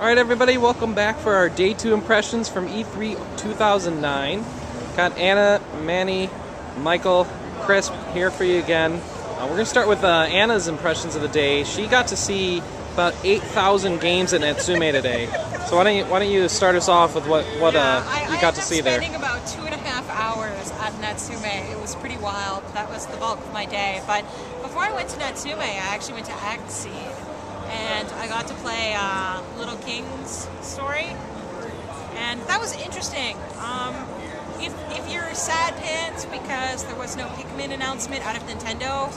Alright everybody, welcome back for our Day 2 impressions from E3 2009. Got Anna, Manny, Michael, Chris here for you again. We're going to start with Anna's impressions of the day. She got to see about 8,000 games at Natsume today. So why don't you start us off with what you got to see there. I ended up spending about 2.5 hours at Natsume. It was pretty wild. That was the bulk of my day. But before I went to Natsume, I actually went to Exceed. And I got to play Little King's story, and that was interesting. If you're sad pants because there was no Pikmin announcement out of Nintendo,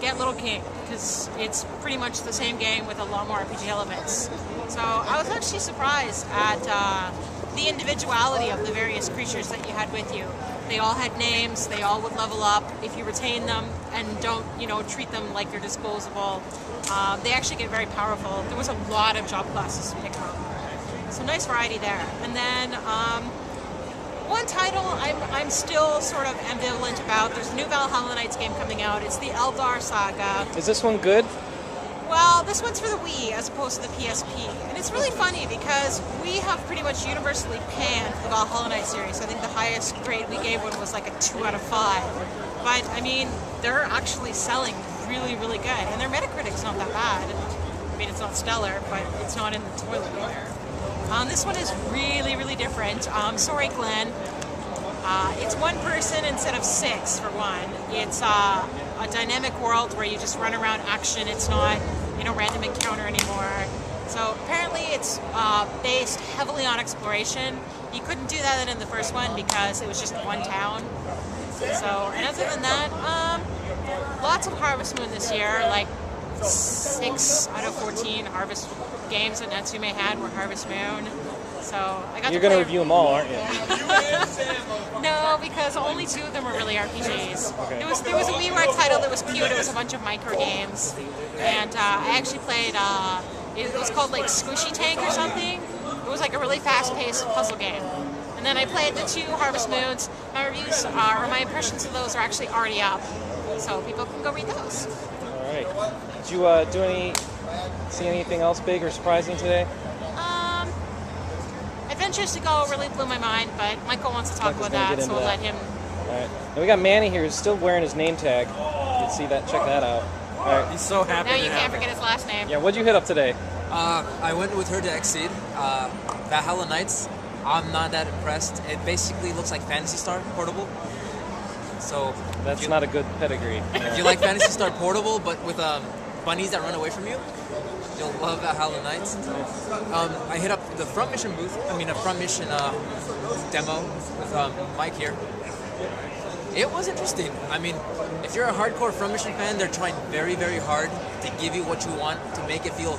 get Little King, because it's pretty much the same game with a lot more RPG elements. So I was actually surprised at the individuality of the various creatures that you had with you. They all had names, they all would level up if you retain them and don't, treat them like they're disposable. They actually get very powerful. There was a lot of job classes to pick from. So nice variety there. And then one title I'm still sort of ambivalent about. There's a new Valhalla Knights game coming out. It's the Eldar Saga. Is this one good? Well, this one's for the Wii as opposed to the PSP. And it's really funny because we have pretty much universally panned the Valhalla Knights series. I think the highest grade we gave one was like a 2 out of 5. But, I mean, they're actually selling really, really good. And their Metacritic's not that bad. I mean, it's not stellar, but it's not in the toilet either. This one is really, really different. Sorry, Glenn. It's one person instead of 6 for one. It's a dynamic world where you just run around action. It's not, random encounter anymore. So apparently it's based heavily on exploration. You couldn't do that in the first one because it was just one town. So, and other than that, lots of Harvest Moon this year. Like 6 out of 14 Harvest games that Natsume had were Harvest Moon. So I got You're going to review them all, aren't you? No, because only 2 of them were really RPGs. Okay. There was a WiiWare title that was cute. It was a bunch of micro games, and I actually played. It was called like Squishy Tank or something. It was like a really fast-paced puzzle game. And then I played the 2 Harvest Moons. My reviews or my impressions of those are actually already up, so people can go read those. All right. Did you see anything else big or surprising today? Adventures to Go really blew my mind, but Michael wants to talk about that, so we'll let him. All right. And we got Manny here who's still wearing his name tag. You can see that. Check that out. All right. He's so happy. Now you can't forget his last name. Yeah. What'd you hit up today? I went with her to Exceed. Valhalla Knights. I'm not that impressed. It basically looks like Phantasy Star Portable. So that's not a good pedigree. If you like Phantasy Star Portable, but with bunnies that run away from you, you'll love Valhalla Knights. I hit up the Front Mission booth. A Front Mission demo with Mike here. It was interesting. If you're a hardcore Front Mission fan, they're trying very, very hard to give you what you want, to make it feel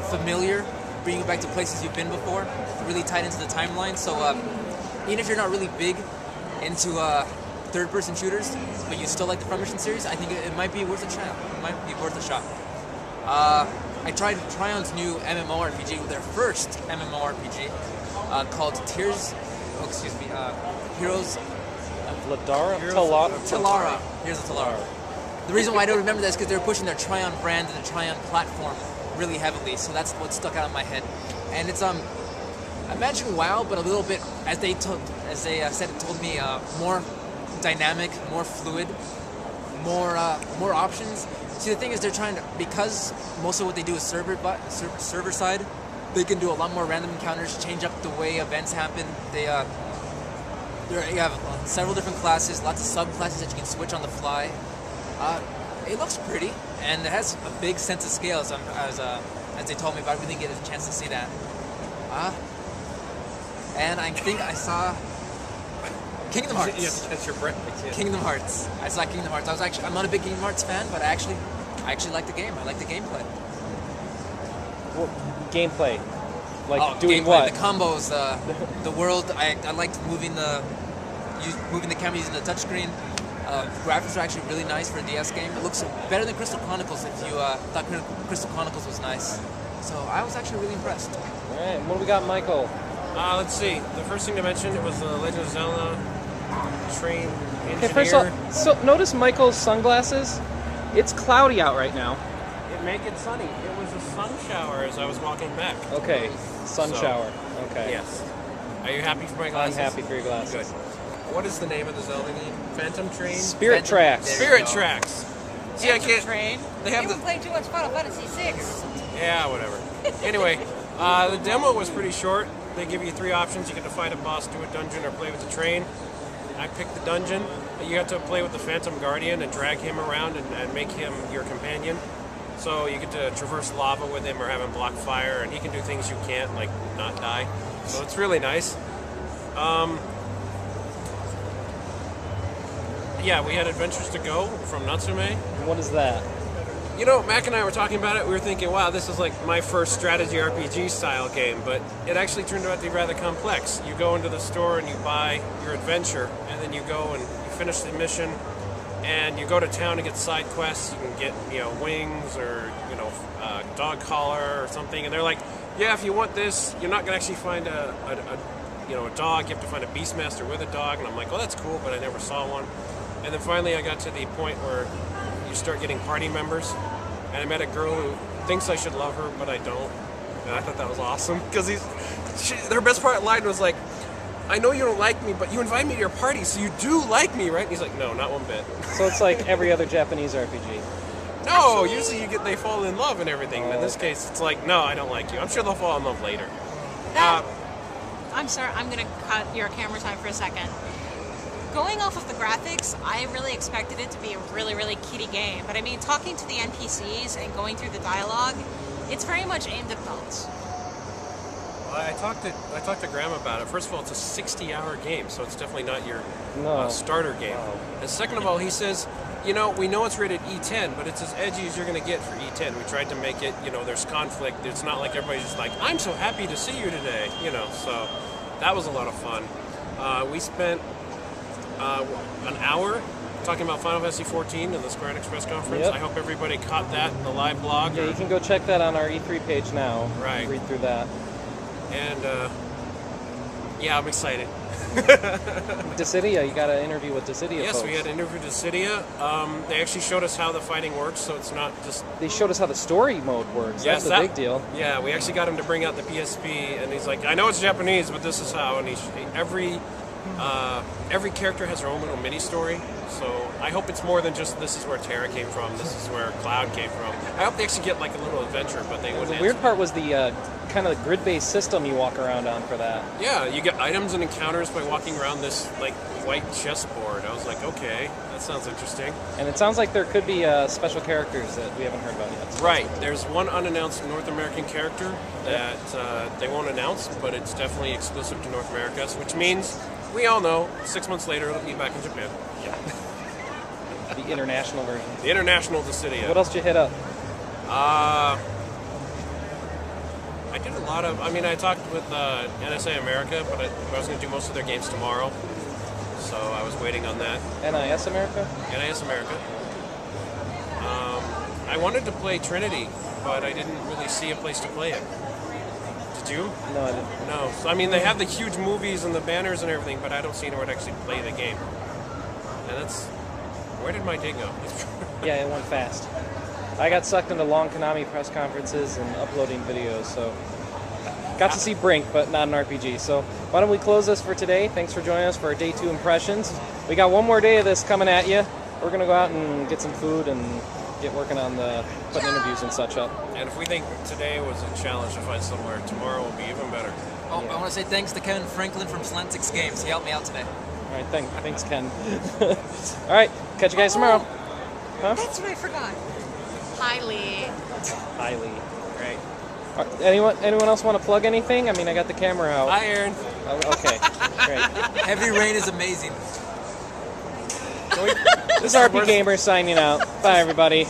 familiar, bring you back to places you've been before, really tied into the timeline. So even if you're not really big into third-person shooters, but you still like the Front Mission series, I think it might be worth a try. It might be worth a shot. I tried Trion's new MMORPG, their first MMORPG, called Heroes of Talara. Here's a Talara. The reason why I don't remember that is because they were pushing their Trion brand and the Trion platform really heavily, so that's what stuck out in my head. And it's imagine WoW, but a little bit, as they told me, more dynamic, more fluid, more options. See, the thing is, they're trying to, because most of what they do is server side, they can do a lot more random encounters, change up the way events happen. You have several different classes, lots of subclasses that you can switch on the fly. It looks pretty, and it has a big sense of scale, as they told me, but I really get a chance to see that. And I think I saw Kingdom Hearts. Yes, that's your break. Kingdom Hearts. I saw Kingdom Hearts. I'm not a big Kingdom Hearts fan, but I actually like the game. I like the gameplay. Well, gameplay? Like doing gameplay, what? The combos, the world. I liked moving the camera using the touchscreen. Graphics are actually really nice for a DS game. It looks better than Crystal Chronicles if you thought Crystal Chronicles was nice. So I was actually really impressed. All right, what do we got, Michael? Let's see. The first thing to mention, it was the Legend of Zelda Train Engineer. Okay, first of all, so notice Michael's sunglasses. It's cloudy out right now. Make it sunny. It was a sun shower as I was walking back. Okay, sun So, shower. Okay. Yes. Are you happy for my I'm glasses? happy for your glasses. Good. What is the name of the Zelda game? Phantom Train? Spirit Tracks. Spirit Tracks. See, I can't. Train. They have You the. were playing too much Final Fantasy VI. Yeah, whatever. Anyway, the demo was pretty short. They give you 3 options. You get to fight a boss, do a dungeon, or play with the train. I picked the dungeon. You have to play with the Phantom Guardian and drag him around and make him your companion. So you get to traverse lava with him or have him block fire, and he can do things you can't, like not die. So it's really nice. Yeah, we had Adventures to Go from Natsume. What is that? You know, Mac and I were talking about it. We were thinking, wow, this is like my first strategy RPG style game, but it actually turned out to be rather complex. You go into the store and you buy your adventure, and then you go and you finish the mission, and you go to town and get side quests. You can get, wings or, dog collar or something, and they're like, yeah, if you want this, you're not going to actually find a dog. You have to find a beastmaster with a dog, and I'm like, oh, that's cool, but I never saw one. And then finally I got to the point where you start getting party members, and I met a girl who thinks I should love her, but I don't. And I thought that was awesome, because her best part line was like, I know you don't like me, but you invite me to your party, so you do like me, right? And he's like, no, not one bit. So it's like every other Japanese RPG. No, usually they fall in love and everything. Oh, In this okay. case, it's like, no, I don't like you. I'm sure they'll fall in love later. I'm sorry, I'm going to cut your camera time for a second. Going off of the graphics, I really expected it to be a really, really kiddie game. But I mean, talking to the NPCs and going through the dialogue, it's very much aimed at adults. Well, I talked to Graham about it. First of all, it's a 60-hour game, so it's definitely not your No. starter game. Wow. And second of all, he says, we know it's rated E10, but it's as edgy as you're going to get for E10. We tried to make it, there's conflict. It's not like everybody's just like, I'm so happy to see you today, so that was a lot of fun. We spent an hour talking about Final Fantasy 14 in the Square Enix press conference. Yep. I hope everybody caught that in the live blog. Yeah, you can go check that on our E3 page now. Right. Read through that. And, yeah, I'm excited. Dissidia, you got an interview with Dissidia Yes, folks. we had an interview with Dissidia. They actually showed us how the fighting works, so it's not just... They showed us how the story mode works. Yes, That's a big deal. Yeah, we actually got him to bring out the PSP, and he's like, I know it's Japanese, but this is how. And every character has their own little mini story. So I hope it's more than just this is where Terra came from, this is where Cloud came from. I hope they actually get like a little adventure, but they wouldn't. The weird part was the kind of the grid-based system you walk around on for that. Yeah, you get items and encounters by walking around this like white chessboard. I was like, okay, that sounds interesting. And it sounds like there could be special characters that we haven't heard about yet. So Right, there's one unannounced North American character that they won't announce, but it's definitely exclusive to North America, which means we all know 6 months later it'll be back in Japan. Yeah. The international version. The international Dissidia. What else did you hit up? I did a lot of. I talked with NSA America, but I was going to do most of their games tomorrow, so I was waiting on that. NIS America? NIS America. I wanted to play Trinity, but I didn't really see a place to play it. Did you? No, I didn't. No. So they have the huge movies and the banners and everything, but I don't see anywhere to actually play the game. And that's. Where did my day go? Yeah, it went fast. I got sucked into long Konami press conferences and uploading videos, so got to see Brink, but not an RPG. So why don't we close this for today? Thanks for joining us for our Day 2 impressions. We got one more day of this coming at you. We're going to go out and get some food and get working on the putting interviews and such up. And if we think today was a challenge to find somewhere, tomorrow will be even better. Oh, I want to say thanks to Kevin Franklin from Slantix Games. He helped me out today. All right, thanks, Ken. All right, catch you guys tomorrow. Huh? That's what I forgot. Highly. Highly. Great. Anyone else want to plug anything? I got the camera out. Hi, Aaron. Oh, okay, great. Heavy Rain is amazing. This is RPGamer signing out. Bye, everybody.